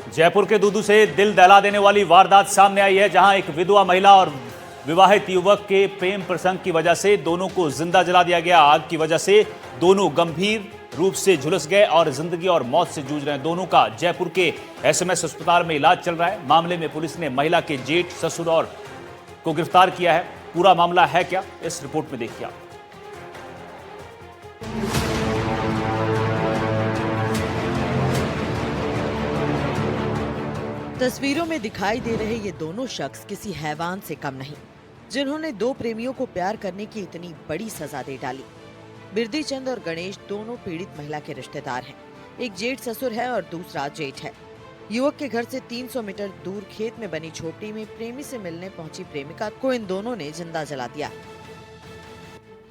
जयपुर के दूदू से दिल दहला देने वाली वारदात सामने आई है, जहां एक विधवा महिला और विवाहित युवक के प्रेम प्रसंग की वजह से दोनों को जिंदा जला दिया गया। आग की वजह से दोनों गंभीर रूप से झुलस गए और जिंदगी और मौत से जूझ रहे हैं। दोनों का जयपुर के एसएमएस अस्पताल में इलाज चल रहा है। मामले में पुलिस ने महिला के जेठ, ससुर और को गिरफ्तार किया है। पूरा मामला है क्या, इस रिपोर्ट में देखिए आप। तस्वीरों में दिखाई दे रहे ये दोनों शख्स किसी हैवान से कम नहीं, जिन्होंने दो प्रेमियों को प्यार करने की इतनी बड़ी सजा दे डाली। बिरदी चंद और गणेश दोनों पीड़ित महिला के रिश्तेदार हैं। एक जेठ ससुर है और दूसरा जेठ है। युवक के घर से 300 मीटर दूर खेत में बनी झोपड़ी में प्रेमी से मिलने पहुंची प्रेमिका को इन दोनों ने जिंदा जला दिया।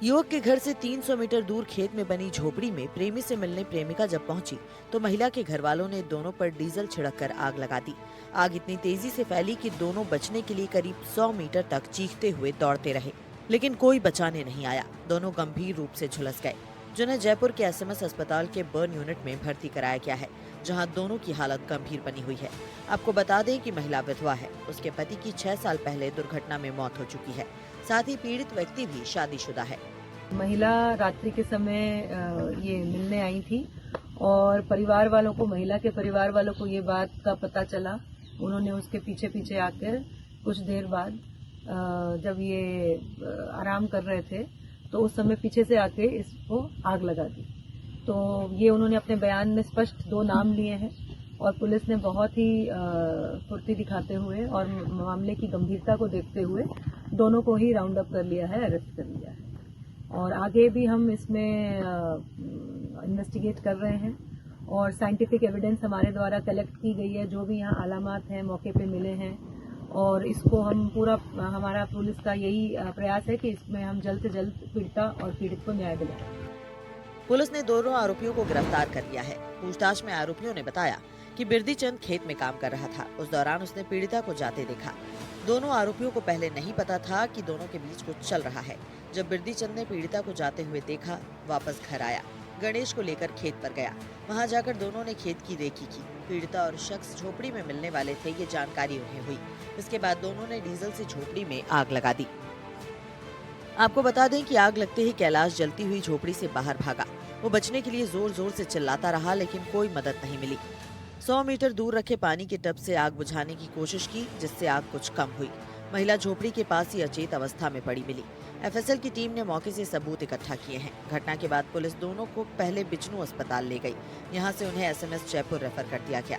युवक के घर से 300 मीटर दूर खेत में बनी झोपड़ी में प्रेमी से मिलने प्रेमिका जब पहुंची तो महिला के घर वालों ने दोनों पर डीजल छिड़ककर आग लगा दी। आग इतनी तेजी से फैली कि दोनों बचने के लिए करीब 100 मीटर तक चीखते हुए दौड़ते रहे, लेकिन कोई बचाने नहीं आया। दोनों गंभीर रूप से झुलस गए, जिन्हें जयपुर के एसएमएस अस्पताल के बर्न यूनिट में भर्ती कराया गया है, जहां दोनों की हालत गंभीर बनी हुई है। आपको बता दें कि महिला विधवा है। उसके पति की 6 साल पहले दुर्घटना में मौत हो चुकी है। साथ ही पीड़ित व्यक्ति भी शादीशुदा है। महिला रात्रि के समय ये मिलने आई थी और परिवार वालों को, महिला के परिवार वालों को ये बात का पता चला। उन्होंने उसके पीछे पीछे आकर कुछ देर बाद जब ये आराम कर रहे थे तो उस समय पीछे से आके इसको आग लगा दी। तो ये उन्होंने अपने बयान में स्पष्ट 2 नाम लिए हैं और पुलिस ने बहुत ही फुर्ती दिखाते हुए और मामले की गंभीरता को देखते हुए दोनों को ही राउंड अप कर लिया है, अरेस्ट कर लिया है। और आगे भी हम इसमें इन्वेस्टिगेट कर रहे हैं और साइंटिफिक एविडेंस हमारे द्वारा कलेक्ट की गई है, जो भी यहाँ अलामात हैं मौके पे मिले हैं। और इसको हम पूरा, हमारा पुलिस का यही प्रयास है कि इसमें हम जल्द से जल्द पीड़िता और पीड़ित को न्याय दिलाएं। पुलिस ने दोनों आरोपियों को गिरफ्तार कर लिया है। पूछताछ में आरोपियों ने बताया कि बिरदी चंद खेत में काम कर रहा था। उस दौरान उसने पीड़िता को जाते देखा। दोनों आरोपियों को पहले नहीं पता था कि दोनों के बीच कुछ चल रहा है। जब बिरदी चंद ने पीड़िता को जाते हुए देखा, वापस घर आया, गणेश को लेकर खेत पर गया। वहां जाकर दोनों ने खेत की रेकी की। पीड़िता और शख्स झोपड़ी में मिलने वाले थे, ये जानकारी उन्हें हुई। इसके बाद दोनों ने डीजल से झोपड़ी में आग लगा दी। आपको बता दें कि आग लगते ही कैलाश जलती हुई झोपड़ी से बाहर भागा। वो बचने के लिए जोर जोर से चिल्लाता रहा, लेकिन कोई मदद नहीं मिली। 100 मीटर दूर रखे पानी के टब से आग बुझाने की कोशिश की, जिससे आग कुछ कम हुई। महिला झोपड़ी के पास ही अचेत अवस्था में पड़ी मिली। एफएसएल की टीम ने मौके से सबूत इकट्ठा किए हैं। घटना के बाद पुलिस दोनों को पहले बिजनू अस्पताल ले गई। यहां से उन्हें एसएमएस जयपुर रेफर कर दिया गया।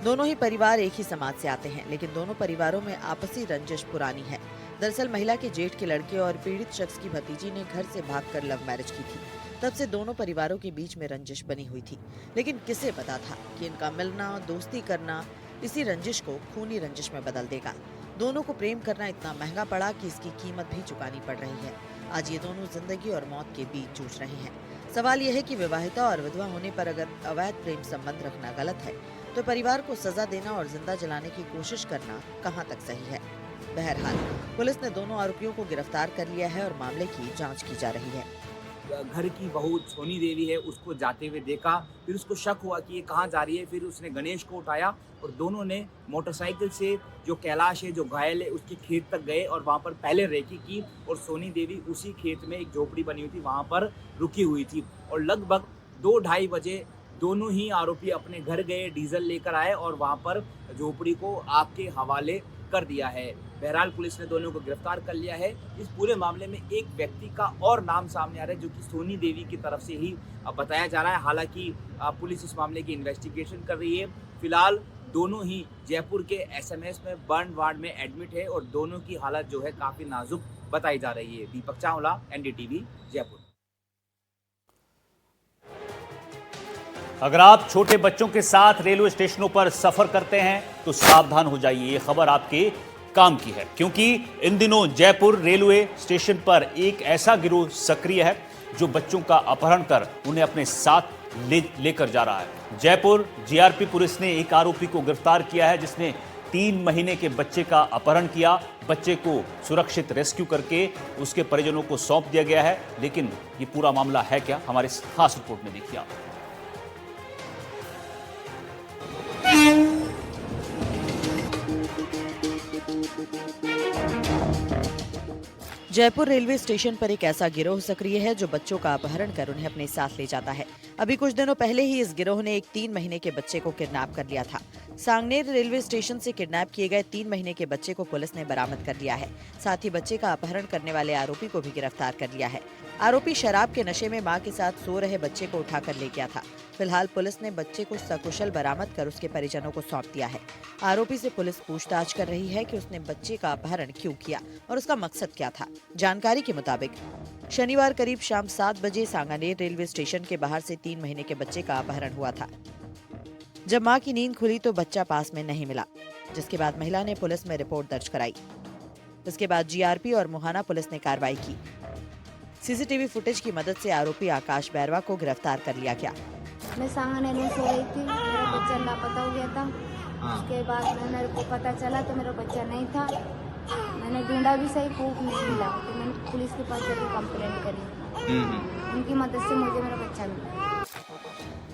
दोनों ही परिवार एक ही समाज से आते हैं, लेकिन दोनों परिवारों में आपसी रंजिश पुरानी है। दरअसल महिला के जेठ के लड़के और पीड़ित शख्स की भतीजी ने घर से भागकर लव मैरिज की थी। तब से दोनों परिवारों के बीच में रंजिश बनी हुई थी, लेकिन किसे पता था कि इनका मिलना, दोस्ती करना इसी रंजिश को खूनी रंजिश में बदल देगा। दोनों को प्रेम करना इतना महंगा पड़ा कि इसकी कीमत भी चुकानी पड़ रही है। आज ये दोनों जिंदगी और मौत के बीच जूझ रहे हैं। सवाल यह है कि विवाहिता और विधवा होने पर अगर अवैध प्रेम संबंध रखना गलत है, तो परिवार को सजा देना और जिंदा जलाने की कोशिश करना कहाँ तक सही है। बहरहाल पुलिस ने दोनों आरोपियों को गिरफ्तार कर लिया है और मामले की जांच की जा रही है। घर की बहू सोनी देवी है, उसको जाते हुए देखा, फिर उसको शक हुआ कि ये कहाँ जा रही है। फिर उसने गणेश को उठाया और दोनों ने मोटरसाइकिल से जो कैलाश है, जो घायल है, उसके खेत तक गए और वहाँ पर पहले रेकी की। और सोनी देवी उसी खेत में एक झोपड़ी बनी हुई थी, वहाँ पर रुकी हुई थी। और लगभग 2-2:30 बजे दोनों ही आरोपी अपने घर गए, डीजल लेकर आए और वहाँ पर झोपड़ी को आग के हवाले कर दिया है। बहरहाल पुलिस ने दोनों को गिरफ्तार कर लिया है। इस पूरे मामले में एक व्यक्ति का और नाम सामने आ रहा है, जो कि सोनी देवी की तरफ से ही बताया जा रहा है। हालांकि पुलिस इस मामले की इन्वेस्टिगेशन कर रही है। फिलहाल दोनों ही जयपुर के एसएमएस में बर्न वार्ड में एडमिट है और दोनों की हालत जो है काफी नाजुक बताई जा रही है। दीपक चावला, एनडीटीवी, जयपुर। अगर आप छोटे बच्चों के साथ रेलवे स्टेशनों पर सफर करते हैं तो सावधान हो जाइए। ये खबर आपके काम की है, क्योंकि इन दिनों जयपुर रेलवे स्टेशन पर एक ऐसा गिरोह सक्रिय है जो बच्चों का अपहरण कर उन्हें अपने साथ लेकर जा रहा है। जयपुर जीआरपी पुलिस ने एक आरोपी को गिरफ्तार किया है, जिसने 3 महीने के बच्चे का अपहरण किया। बच्चे को सुरक्षित रेस्क्यू करके उसके परिजनों को सौंप दिया गया है। लेकिन ये पूरा मामला है क्या, हमारे इस खास रिपोर्ट में देखिए आप। जयपुर रेलवे स्टेशन पर एक ऐसा गिरोह सक्रिय है जो बच्चों का अपहरण कर उन्हें अपने साथ ले जाता है। अभी कुछ दिनों पहले ही इस गिरोह ने एक 3 महीने के बच्चे को किडनैप कर लिया था। सांगनेर रेलवे स्टेशन से किडनैप किए गए 3 महीने के बच्चे को पुलिस ने बरामद कर लिया है। साथ ही बच्चे का अपहरण करने वाले आरोपी को भी गिरफ्तार कर लिया है। आरोपी शराब के नशे में मां के साथ सो रहे बच्चे को उठाकर ले गया था। फिलहाल पुलिस ने बच्चे को सकुशल बरामद कर उसके परिजनों को सौंप दिया है। आरोपी से पुलिस पूछताछ कर रही है कि उसने बच्चे का अपहरण क्यों किया और उसका मकसद क्या था। जानकारी के मुताबिक शनिवार करीब शाम 7 बजे सांगानेर रेलवे स्टेशन के बाहर से 3 महीने के बच्चे का अपहरण हुआ था। जब मां की नींद खुली तो बच्चा पास में नहीं मिला, जिसके बाद महिला ने पुलिस में रिपोर्ट दर्ज कराई। इसके बाद जीआरपी और मुहाना पुलिस ने कार्रवाई की। सीसीटीवी फुटेज की मदद से आरोपी आकाश बैरवा को गिरफ्तार कर लिया गया। मैं सांगनेर में सो रही थी, मेरा बच्चा लापता हो गया था। उसके बाद मेरे को पता चला तो मेरा बच्चा नहीं था। मैंने ढूंढा भी सही, खूब नहीं मिला, तो मैंने पुलिस के पास जाकर कंप्लेंट करी। उनकी मदद से मुझे मेरा बच्चा मिला।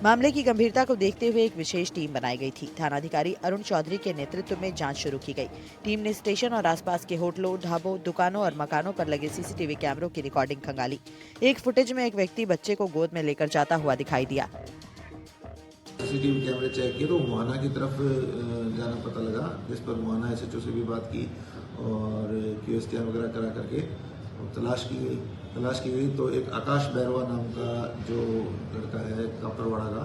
मामले की गंभीरता को देखते हुए एक विशेष टीम बनाई गई थी। थानाधिकारी अरुण चौधरी के नेतृत्व में जांच शुरू की गई। टीम ने स्टेशन और आसपास के होटलों, ढाबों, दुकानों और मकानों पर लगे सीसीटीवी कैमरों की रिकॉर्डिंग खंगाली। एक फुटेज में एक व्यक्ति बच्चे को गोद में लेकर जाता हुआ दिखाई दिया। सीसीटीवी कैमरे चेक किए तो मुहाना की तरफ जाना पता लगा, जिस पर मुहाना एसएचओ से भी बात की और क्यूएसटीआर वगैरह करा करके तलाश की गई तो एक आकाश बैरवा नाम का जो लड़का है कापरवाड़ा का,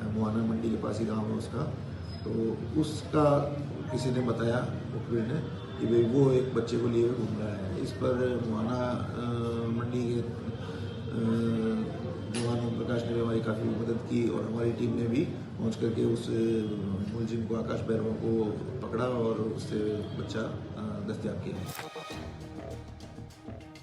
मुहाना मंडी के पास ही गाँव है उसका, तो उसका किसी ने बताया मुखबिर ने कि भाई वो एक बच्चे को लिए हुए घूम रहा है। इस पर मुहाना मंडी के जवान ओम प्रकाश ने भी हमारी काफ़ी मदद की और हमारी टीम ने भी पहुंच करके उस मुलजिम को आकाश बैरवा को पकड़ा और उससे बच्चा दस्तयाब किया।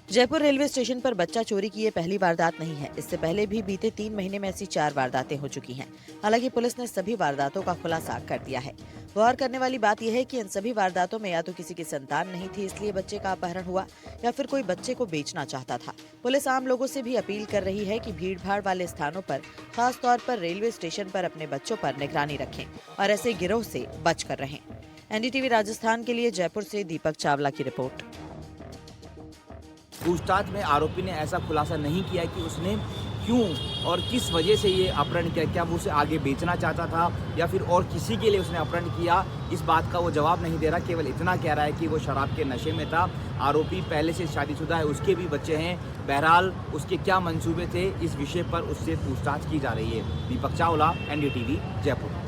जयपुर रेलवे स्टेशन पर बच्चा चोरी की ये पहली वारदात नहीं है। इससे पहले भी बीते 3 महीने में ऐसी 4 वारदातें हो चुकी हैं। हालांकि पुलिस ने सभी वारदातों का खुलासा कर दिया है। गौर करने वाली बात यह है कि इन सभी वारदातों में या तो किसी की संतान नहीं थी इसलिए बच्चे का अपहरण हुआ, या फिर कोई बच्चे को बेचना चाहता था। पुलिस आम लोगों से भी अपील कर रही है कि भीड़-भाड़ वाले स्थानों पर, खास तौर पर रेलवे स्टेशन पर अपने बच्चों पर निगरानी रखें और ऐसे गिरोह से बच कर रहें। एनडीटीवी राजस्थान के लिए जयपुर से दीपक चावला की रिपोर्ट। पूछताछ में आरोपी ने ऐसा खुलासा नहीं किया कि उसने क्यों और किस वजह से ये अपहरण किया। क्या वो उसे आगे बेचना चाहता था या फिर और किसी के लिए उसने अपहरण किया, इस बात का वो जवाब नहीं दे रहा। केवल इतना कह रहा है कि वो शराब के नशे में था। आरोपी पहले से शादीशुदा है, उसके भी बच्चे हैं। बहरहाल उसके क्या मंसूबे थे, इस विषय पर उससे पूछताछ की जा रही है। दीपक चावला, एनडीटीवी, जयपुर।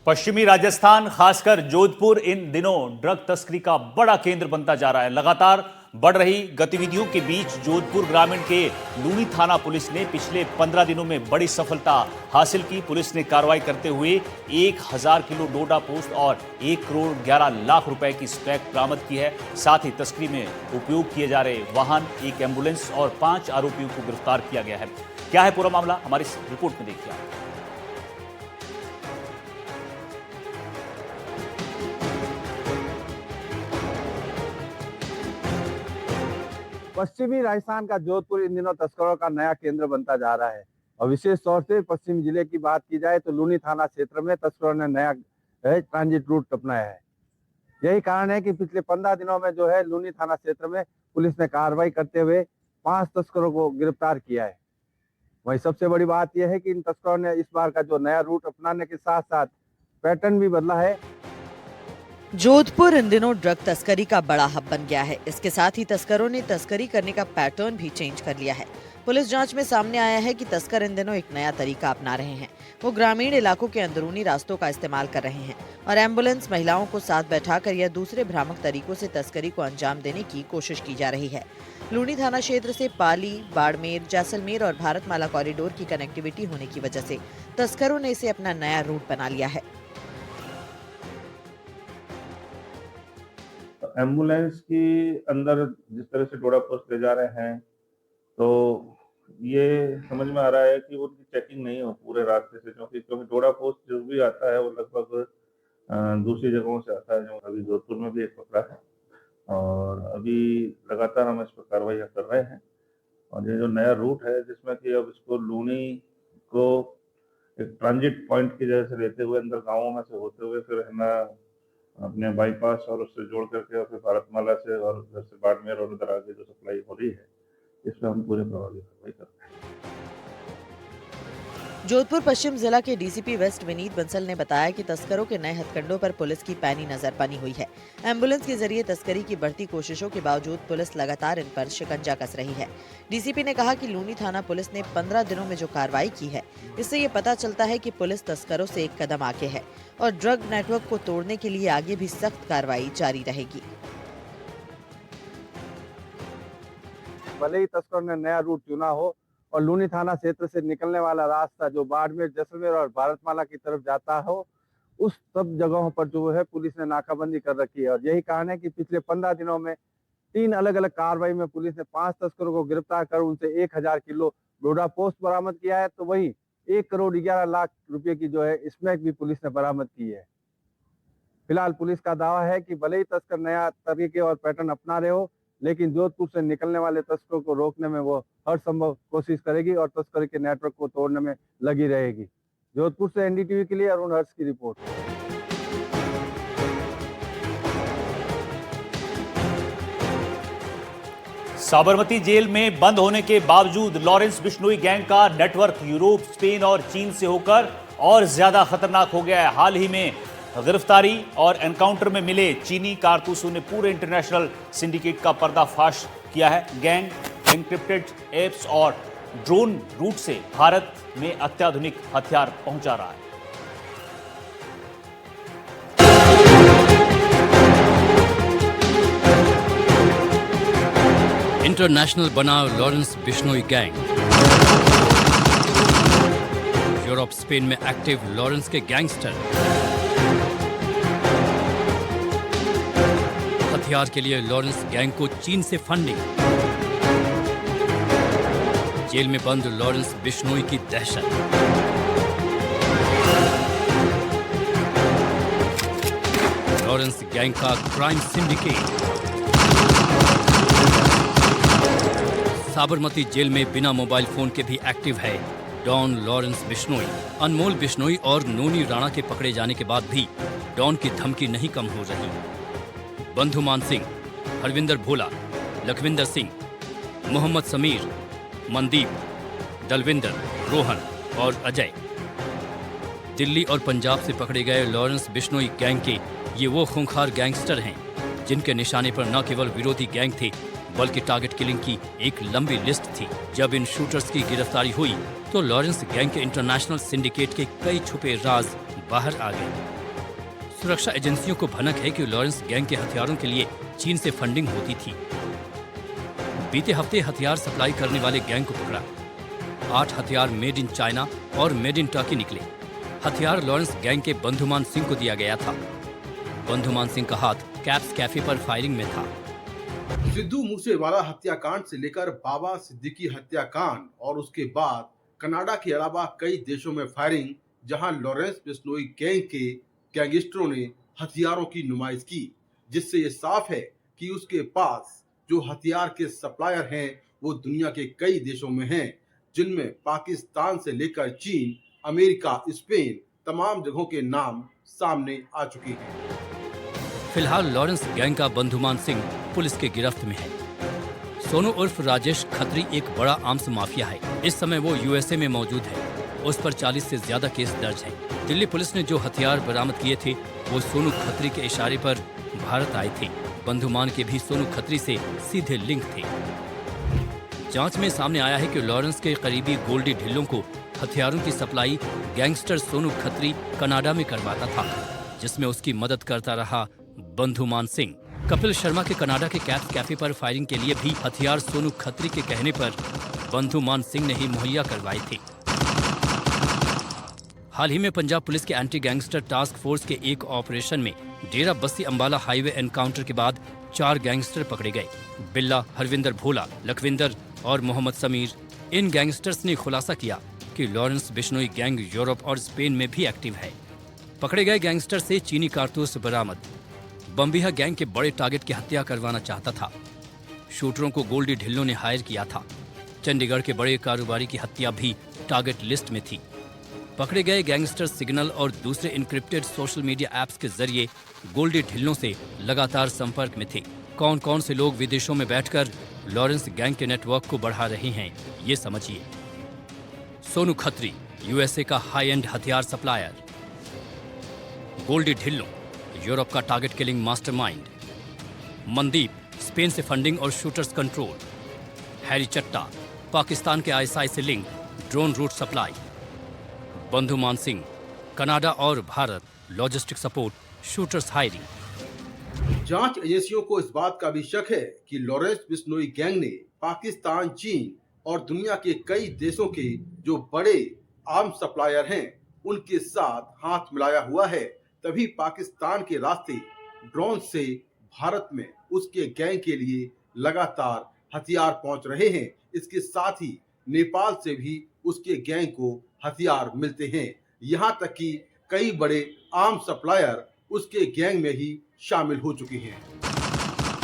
पश्चिमी राजस्थान, खासकर जोधपुर इन दिनों ड्रग तस्करी का बड़ा केंद्र बनता जा रहा है। लगातार बढ़ रही गतिविधियों के बीच जोधपुर ग्रामीण के लूनी थाना पुलिस ने पिछले 15 दिनों में बड़ी सफलता हासिल की। पुलिस ने कार्रवाई करते हुए 1000 किलो डोडा पोस्ट और 1 करोड़ 11 लाख रुपए की स्टैक बरामद की है। साथ ही तस्करी में उपयोग किए जा रहे वाहन, एक एम्बुलेंस और 5 आरोपियों को गिरफ्तार किया गया है। क्या है पूरा मामला, हमारी इस रिपोर्ट में देखिए आप। पश्चिमी राजस्थान का जोधपुर इन दिनों तस्करों का नया केंद्र बनता जा रहा है और विशेष तौर से पश्चिम जिले की बात की जाए तो लूनी थाना क्षेत्र में तस्करों ने नया ट्रांजिट रूट अपनाया है। यही कारण है कि पिछले 15 दिनों में जो है लूनी थाना क्षेत्र में पुलिस ने कार्रवाई करते हुए 5 तस्करों को गिरफ्तार किया है। वही सबसे बड़ी बात यह है कि इन तस्करों ने इस बार का जो नया रूट अपनाने के साथ साथ पैटर्न भी बदला है। जोधपुर इन दिनों ड्रग तस्करी का बड़ा हब बन गया है। इसके साथ ही तस्करों ने तस्करी करने का पैटर्न भी चेंज कर लिया है। पुलिस जांच में सामने आया है कि तस्कर इन दिनों एक नया तरीका अपना रहे हैं। वो ग्रामीण इलाकों के अंदरूनी रास्तों का इस्तेमाल कर रहे हैं और एम्बुलेंस, महिलाओं को साथ बैठाकर या दूसरे भ्रामक तरीकों से तस्करी को अंजाम देने की कोशिश की जा रही है। लूनी थाना क्षेत्र से पाली, बाड़मेर, जैसलमेर और भारतमाला कॉरिडोर की कनेक्टिविटी होने की वजह से तस्करों ने इसे अपना नया रूट बना लिया है। एम्बुलेंस की अंदर जिस तरह से डोडा पोस्ट ले जा रहे हैं तो ये समझ में आ रहा है कि उनकी चेकिंग नहीं हो पूरे रास्ते से, क्योंकि डोडा पोस्ट जो भी आता है वो लगभग दूसरी जगहों से आता है। जो अभी जोधपुर में भी एक पकड़ा है और अभी लगातार हम इस पर कार्रवाई कर रहे हैं। और ये जो नया रूट है जिसमें कि अब इसको लूनी को एक ट्रांजिट पॉइंट की जगह से लेते हुए अंदर गाँवों में से होते हुए फिर है ना अपने बाईपास और उससे जोड़ करके और फिर भारतमाला से और उधर से बाड़मेर और उधर आगे जो सप्लाई हो रही है, इसमें हम पूरे प्रभावी कार्रवाई करते हैं। जोधपुर पश्चिम जिला के डीसीपी वेस्ट विनीत बंसल ने बताया कि तस्करों के नए हथकंडों पर पुलिस की पैनी नजर बनी हुई है। एम्बुलेंस के जरिए तस्करी की बढ़ती कोशिशों के बावजूद पुलिस लगातार इन पर शिकंजा कस रही है। डीसीपी ने कहा कि लूनी थाना पुलिस ने 15 दिनों में जो कार्रवाई की है, इससे ये पता चलता है कि पुलिस तस्करों से एक कदम आगे है और ड्रग नेटवर्क को तोड़ने के लिए आगे भी सख्त कार्रवाई जारी रहेगी। भले ही तस्करों ने नया रूट चुना हो और लूनी थाना क्षेत्र से निकलने वाला रास्ता जो बाड़मेर, जैसलमेर और भारतमाला की तरफ जाता हो, उस सब जगहों पर जो है पुलिस ने नाकाबंदी कर रखी है। और यही कारण है कि पिछले 15 दिनों में 3 अलग अलग कार्रवाई में पुलिस ने 5 तस्करों को गिरफ्तार कर उनसे 1000 किलो डोडा पोस्ट बरामद किया है। तो वही 1 करोड़ 11 लाख रुपए की जो है स्मैक भी पुलिस ने बरामद की है। फिलहाल पुलिस का दावा है कि भले ही तस्कर नया तरीके और पैटर्न अपना रहे हो, लेकिन जोधपुर से निकलने वाले तस्करों को रोकने में वो हर संभव कोशिश करेगी और तस्करी के नेटवर्क को तोड़ने में लगी रहेगी। जोधपुर से एनडीटीवी के लिए अरुण हर्ष की रिपोर्ट। साबरमती जेल में बंद होने के बावजूद लॉरेंस बिश्नोई गैंग का नेटवर्क यूरोप, स्पेन और चीन से होकर और ज्यादा खतरनाक हो गया है। हाल ही में गिरफ्तारी और एनकाउंटर में मिले चीनी कारतूसों ने पूरे इंटरनेशनल सिंडिकेट का पर्दाफाश किया है। गैंग एन्क्रिप्टेड एप्स और ड्रोन रूट से भारत में अत्याधुनिक हथियार पहुंचा रहा है। इंटरनेशनल बना Lawrence Bishnoi gang. Europe, Spain में एक्टिव लॉरेंस के गैंगस्टर। हथियार के लिए लॉरेंस गैंग को चीन से फंडिंग। जेल में बंद लॉरेंस बिश्नोई की दहशत। लॉरेंस गैंग का क्राइम सिंडिकेट। साबरमती जेल में बिना मोबाइल फोन के भी एक्टिव है डॉन लॉरेंस बिश्नोई। अनमोल बिश्नोई और नोनी राणा के पकड़े जाने के बाद भी डॉन की धमकी नहीं कम हो रही। बंधुमान सिंह, हरविंदर भोला, लखविंदर सिंह, मोहम्मद समीर, मनदीप, दलविंदर, रोहन और अजय। दिल्ली और पंजाब से पकड़े गए लॉरेंस बिश्नोई गैंग के ये वो खूंखार गैंगस्टर हैं जिनके निशाने पर न केवल विरोधी गैंग थे बल्कि टारगेट किलिंग की एक लंबी लिस्ट थी। जब इन शूटर्स की गिरफ्तारी हुई तो लॉरेंस गैंग के इंटरनेशनल सिंडिकेट के कई छुपे राज बाहर आ गए। सुरक्षा एजेंसियों को भनक है कि लॉरेंस गैंग के हथियारों के लिए चीन से फंडिंग होती थी। बीते हफ्ते हथियार सप्लाई करने वाले गैंग को पकड़ा। 8 हथियार मेड इन चाइना और मेड इन टर्की निकले। हथियार लॉरेंस गैंग के बंधुमान सिंह को दिया गया था। बंधुमान सिंह का हाथ कैप्स कैफे पर फायरिंग में था। सिद्धू मूसेवाला हत्याकांड से लेकर बाबा सिद्दीकी हत्याकांड और उसके बाद कनाडा के अलावा कई देशों में फायरिंग, जहां लॉरेंस बिश्नोई गैंग के गैंगस्टरों ने हथियारों की नुमाइश की, जिससे ये साफ है कि उसके पास जो हथियार के सप्लायर हैं वो दुनिया के कई देशों में हैं, जिनमें पाकिस्तान से लेकर चीन, अमेरिका, स्पेन, तमाम जगहों के नाम सामने आ चुके हैं। फिलहाल लॉरेंस गैंग का बंधुमान सिंह पुलिस के गिरफ्त में है। सोनू उर्फ राजेश खत्री एक बड़ा आर्म्स माफिया है। इस समय वो यूएसए में मौजूद है। उस पर 40 से ज्यादा केस दर्ज हैं। दिल्ली पुलिस ने जो हथियार बरामद किए थे वो सोनू खत्री के इशारे पर भारत आए थे। बंधुमान के भी सोनू खत्री से सीधे लिंक थे। जांच में सामने आया है कि लॉरेंस के करीबी गोल्डी ढिल्लों को हथियारों की supply gangster Sonu Khatri Canada में करवाता था, जिसमें उसकी मदद करता रहा बंधुमान सिंह। कपिल शर्मा के कनाडा के कैप्स कैफे पर फायरिंग के लिए भी हथियार सोनू खत्री के कहने पर बंधुमान सिंह ने ही मुहैया करवाए थे। हाल ही में पंजाब पुलिस के एंटी गैंगस्टर टास्क फोर्स के एक ऑपरेशन में डेरा बस्सी अंबाला हाईवे एनकाउंटर के बाद 4 गैंगस्टर पकड़े गए। बिल्ला, हरविंदर भोला, लखविंदर और मोहम्मद समीर। इन गैंगस्टर्स ने खुलासा किया कि लॉरेंस बिश्नोई गैंग यूरोप और स्पेन में भी एक्टिव है। पकड़े गए गैंगस्टर से चीनी कारतूस बरामद। बम्बिहा गैंग के बड़े टारगेट की हत्या करवाना चाहता था। शूटरों को गोल्डी ढिल्लों ने हायर किया था। चंडीगढ़ के बड़े कारोबारी की हत्या भी टारगेट लिस्ट में थी। पकड़े गए गैंगस्टर सिग्नल और दूसरे इनक्रिप्टेड सोशल मीडिया ऐप्स के जरिए गोल्डी ढिल्लों से लगातार संपर्क में थे। कौन कौन से लोग विदेशों में बैठकर लॉरेंस गैंग के नेटवर्क को बढ़ा रहे हैं, ये समझिए। सोनू खत्री, यूएसए का हाई एंड हथियार सप्लायर। गोल्डी ढिल्लों, यूरोप का target killing mastermind. Mandeep, Spain से फंडिंग और शूटर्स कंट्रोल। हैरी चट्टा, पाकिस्तान के आईएसआई से लिंक, ड्रोन रूट सप्लाई। बंधु मान सिंह, कनाडा और Bharat, logistic support, shooters hiring. जांच एजेंसियों को इस बात का भी शक है कि लॉरेंस बिश्नोई गैंग ने पाकिस्तान, चीन और दुनिया के कई देशों के जो बड़े आर्म्स सप्लायर हैं उनके साथ हाथ मिलाया हुआ है। तभी पाकिस्तान के रास्ते ड्रोन से भारत में उसके गैंग के लिए लगातार हथियार पहुंच रहे हैं। इसके साथ ही नेपाल से भी उसके गैंग को हथियार मिलते हैं। यहां तक कि कई बड़े आर्म सप्लायर उसके गैंग में ही शामिल हो चुके हैं।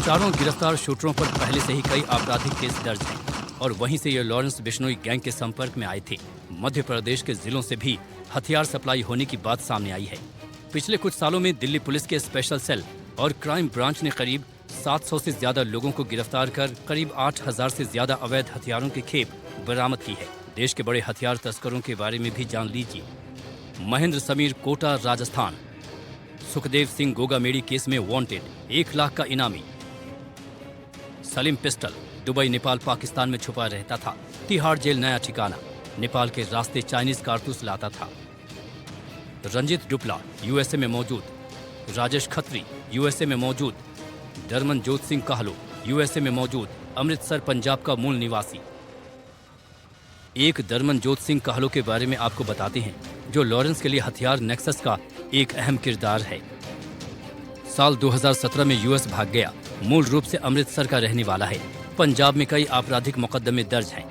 चारों गिरफ्तार शूटरों पर पहले से ही कई आपराधिक केस दर्ज हैं और वहीं से ये लॉरेंस बिश्नोई गैंग के संपर्क में आए थे। मध्य प्रदेश के जिलों से भी हथियार सप्लाई होने की बात सामने आई है। पिछले कुछ सालों में दिल्ली पुलिस के स्पेशल सेल और क्राइम ब्रांच ने करीब 700 से ज्यादा लोगों को गिरफ्तार कर करीब 8000 से ज्यादा अवैध हथियारों की खेप बरामद की है। देश के बड़े हथियार तस्करों के बारे में भी जान लीजिए। महेंद्र समीर, कोटा, राजस्थान। सुखदेव सिंह गोगामेड़ी केस में वांटेड, 1 लाख का इनामी। सलीम पिस्टल, दुबई, नेपाल, पाकिस्तान में छुपा रहता था। तिहाड़ जेल नया ठिकाना, नेपाल के रास्ते चाइनीज कारतूस लाता था। रंजित डुपला, यूएसए में मौजूद। राजेश खत्री, यूएसए में मौजूद। दरमनजोत सिंह कहलो, यूएसए में मौजूद, अमृतसर, पंजाब का मूल निवासी। एक दरमनजोत सिंह कहलो के बारे में आपको बताते हैं, जो लॉरेंस के लिए हथियार नेक्सस का एक अहम किरदार है। साल 2017 में यूएस भाग गया। मूल रूप से अमृतसर का रहने वाला है। पंजाब में कई आपराधिक मुकदमे दर्ज हैं।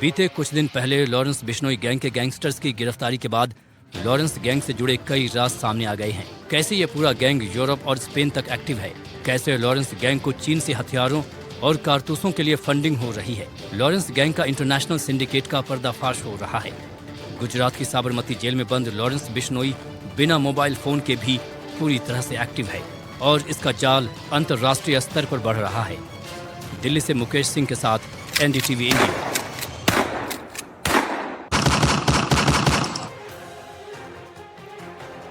बीते कुछ दिन पहले लॉरेंस बिश्नोई गैंग के गैंगस्टर्स की गिरफ्तारी के बाद लॉरेंस गैंग से जुड़े कई राज सामने आ गए हैं। कैसे ये पूरा गैंग यूरोप और स्पेन तक एक्टिव है, कैसे लॉरेंस गैंग को चीन से हथियारों और कारतूसों के लिए फंडिंग हो रही है। लॉरेंस गैंग का इंटरनेशनल सिंडिकेट का पर्दाफाश हो रहा है। गुजरात की साबरमती जेल में बंद लॉरेंस बिश्नोई बिना मोबाइल फोन के भी पूरी तरह से एक्टिव है और इसका जाल अंतर्राष्ट्रीय स्तर पर बढ़ रहा है। दिल्ली से मुकेश सिंह के साथ एनडीटीवी इंडिया।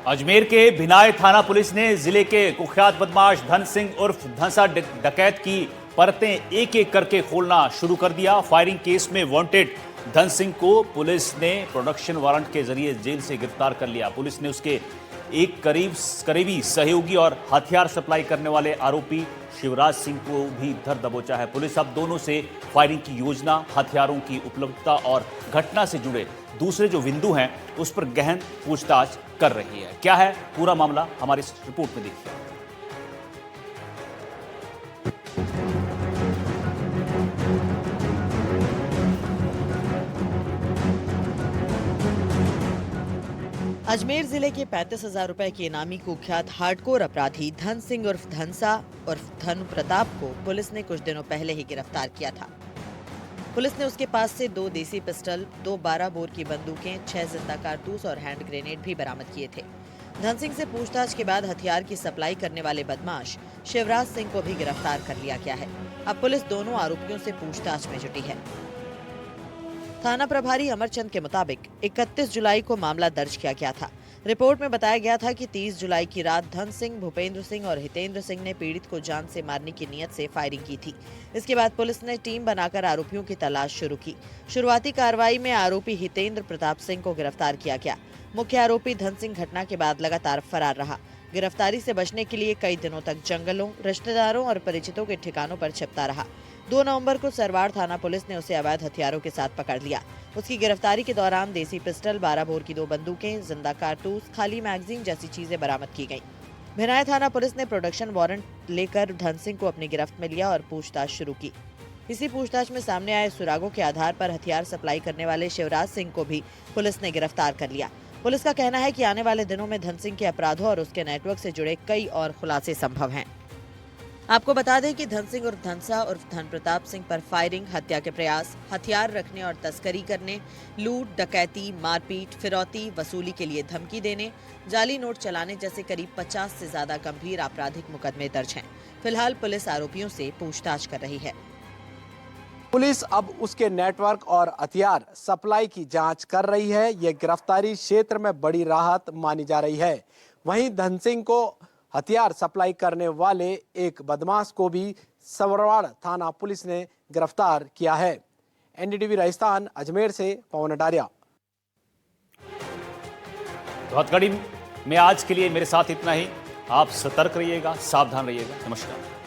अजमेर के भिनाय थाना पुलिस ने जिले के कुख्यात बदमाश धन सिंह उर्फ धंसा डकैत की परतें एक एक करके खोलना शुरू कर दिया। फायरिंग केस में वांटेड धन सिंह को पुलिस ने प्रोडक्शन वारंट के जरिए जेल से गिरफ्तार कर लिया। पुलिस ने उसके एक करीबी सहयोगी और हथियार सप्लाई करने वाले आरोपी शिवराज सिंह को भी धर दबोचा है। पुलिस अब दोनों से फायरिंग की योजना, हथियारों की उपलब्धता और घटना से जुड़े दूसरे जो बिंदु हैं उस पर गहन पूछताछ कर रही है। क्या है पूरा मामला, हमारी इस रिपोर्ट में देखिए। अजमेर जिले के 35,000 रुपए के इनामी कुख्यात हार्डकोर अपराधी धन सिंह उर्फ धनसा उर्फ धनु प्रताप को पुलिस ने कुछ दिनों पहले ही गिरफ्तार किया था। पुलिस ने उसके पास से 2 देसी पिस्टल, 2 12 बोर की बंदूकें, 6 जिंदा कारतूस और हैंड ग्रेनेड भी बरामद किए थे। धन सिंह से पूछताछ के बाद हथियार की सप्लाई करने वाले बदमाश शिवराज सिंह को भी गिरफ्तार कर लिया गया है। अब पुलिस दोनों आरोपियों से पूछताछ में जुटी है। थाना प्रभारी अमरचंद के मुताबिक 31 जुलाई को मामला दर्ज किया गया था। रिपोर्ट में बताया गया था कि 30 जुलाई की रात धन सिंह, भूपेंद्र सिंह और हितेंद्र सिंह ने पीड़ित को जान से मारने की नियत से फायरिंग की थी। इसके बाद पुलिस ने टीम बनाकर आरोपियों की तलाश शुरू की। शुरुआती कार्रवाई में आरोपी हितेंद्र प्रताप सिंह को गिरफ्तार किया गया। मुख्य आरोपी धन सिंह घटना के बाद लगातार फरार रहा। गिरफ्तारी से बचने के लिए कई दिनों तक जंगलों, रिश्तेदारों और परिचितों के ठिकानों पर छिपता रहा। 2 नवंबर को सरवाड़ थाना पुलिस ने उसे अवैध हथियारों के साथ पकड़ लिया। उसकी गिरफ्तारी के दौरान देसी पिस्टल, 12 बोर की 2 बंदूकें, जिंदा कारतूस, खाली मैगजीन जैसी चीजें बरामद की गईं। भिनाय थाना पुलिस ने प्रोडक्शन वारंट लेकर धन सिंह को अपनी गिरफ्त में लिया और पूछताछ शुरू की। इसी पूछताछ में सामने आए सुरागों के आधार पर हथियार सप्लाई करने वाले शिवराज सिंह को भी पुलिस ने गिरफ्तार कर लिया। पुलिस का कहना है कि आने वाले दिनों में धन सिंह के अपराधों और उसके नेटवर्क से जुड़े कई और खुलासे संभव हैं। आपको बता दें कि धन सिंह उर्फ धनसा उर्फ धन प्रताप सिंह पर फायरिंग, हत्या के प्रयास, हथियार रखने और तस्करी करने, लूट, डकैती, मारपीट, फिरौती, वसूली के लिए धमकी देने, जाली नोट चलाने जैसे करीब 50 से ज्यादा गंभीर आपराधिक मुकदमे दर्ज हैं। फिलहाल पुलिस आरोपियों से पूछताछ कर रही है। पुलिस अब उसके नेटवर्क और हथियार सप्लाई की जांच कर रही है। ये गिरफ्तारी क्षेत्र में बड़ी राहत मानी जा रही है। वहीं धन सिंह को हथियार सप्लाई करने वाले एक बदमाश को भी सवरवाड़ थाना पुलिस ने गिरफ्तार किया है। एनडीटीवी राजस्थान अजमेर से पवन अटारिया। तो हथकड़ी में आज के लिए मेरे साथ इतना ही। आप सतर्क रहिएगा, सावधान रहिएगा। नमस्कार।